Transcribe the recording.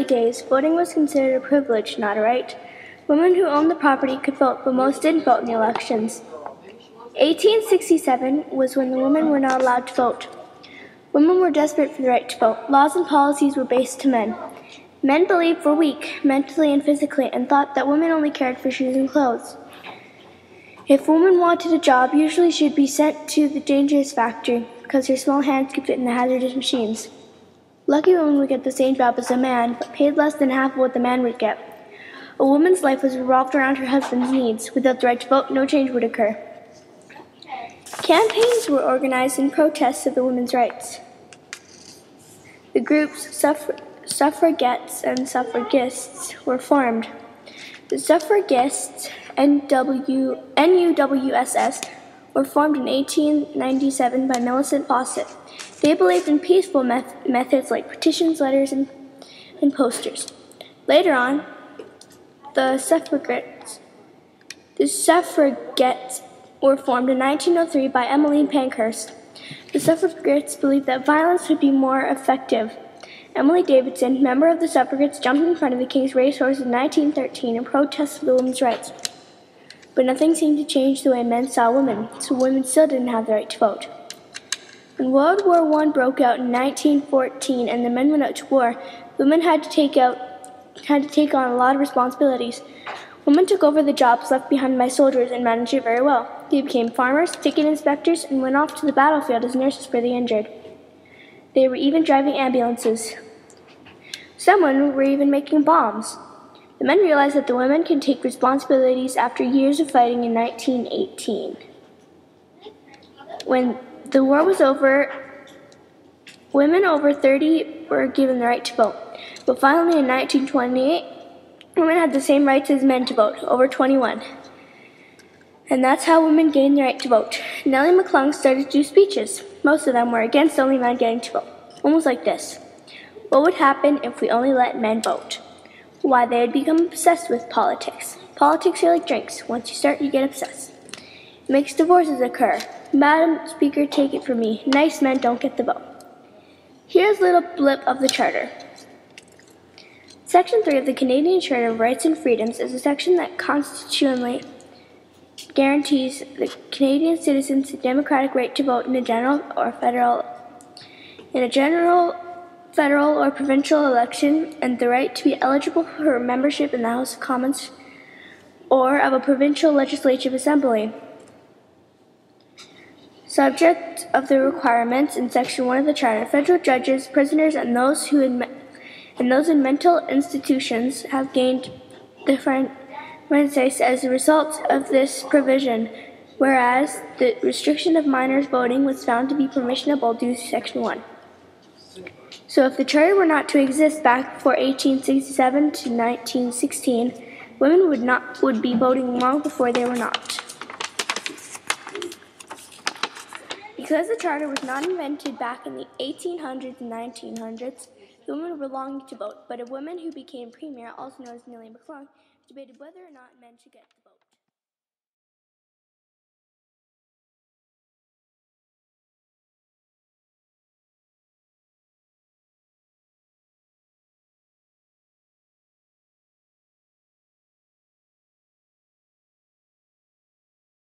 early days, voting was considered a privilege, not a right. Women who owned the property could vote, but most didn't vote in the elections. 1867 was when the women were not allowed to vote. Women were desperate for the right to vote. Laws and policies were based to men. Men believed were weak, mentally and physically, and thought that women only cared for shoes and clothes. If a woman wanted a job, usually she would be sent to the dangerous factory because her small hands could fit in the hazardous machines. Lucky women would get the same job as a man, but paid less than half of what the man would get. A woman's life was revolved around her husband's needs. Without the right to vote, no change would occur. Campaigns were organized in protest of the women's rights. The groups suffragettes and suffragists were formed. The suffragists, NUWSS, were formed in 1897 by Millicent Fawcett. They believed in peaceful methods like petitions, letters, and posters. Later on, the suffragettes were formed in 1903 by Emmeline Pankhurst. The suffragettes believed that violence would be more effective. Emily Davidson, member of the suffragettes, jumped in front of the King's racehorse in 1913 in protest of the women's rights. But nothing seemed to change the way men saw women, so women still didn't have the right to vote. When World War I broke out in 1914 and the men went out to war, women had to take on a lot of responsibilities. Women took over the jobs left behind by soldiers and managed it very well. They became farmers, ticket inspectors, and went off to the battlefield as nurses for the injured. They were even driving ambulances. Some women were even making bombs. The men realized that the women could take responsibilities after years of fighting in 1918. When the war was over, women over 30 were given the right to vote. But finally in 1928, women had the same rights as men to vote, over 21. And that's how women gained the right to vote. Nellie McClung started to do speeches. Most of them were against only men getting to vote. One was like this: what would happen if we only let men vote? Why, they would become obsessed with politics. Politics are like drinks. Once you start, you get obsessed. It makes divorces occur. Madam Speaker, take it from me. Nice men don't get the vote. Here's a little blip of the Charter. Section 3 of the Canadian Charter of Rights and Freedoms is a section that constitutionally guarantees the Canadian citizens the democratic right to vote in a general, federal, or provincial election, and the right to be eligible for membership in the House of Commons or of a provincial legislative assembly. Subject of the requirements in Section 1 of the Charter, federal judges, prisoners, and those in mental institutions have gained the franchise as a result of this provision, whereas the restriction of minors voting was found to be permissible due to Section 1. So if the Charter were not to exist back before 1867 to 1916, women would be voting long before they were not. Because the Charter was not invented back in the 1800s and 1900s, women were longing to vote, but a woman who became Premier, also known as Nellie McClung, debated whether or not men should get the vote.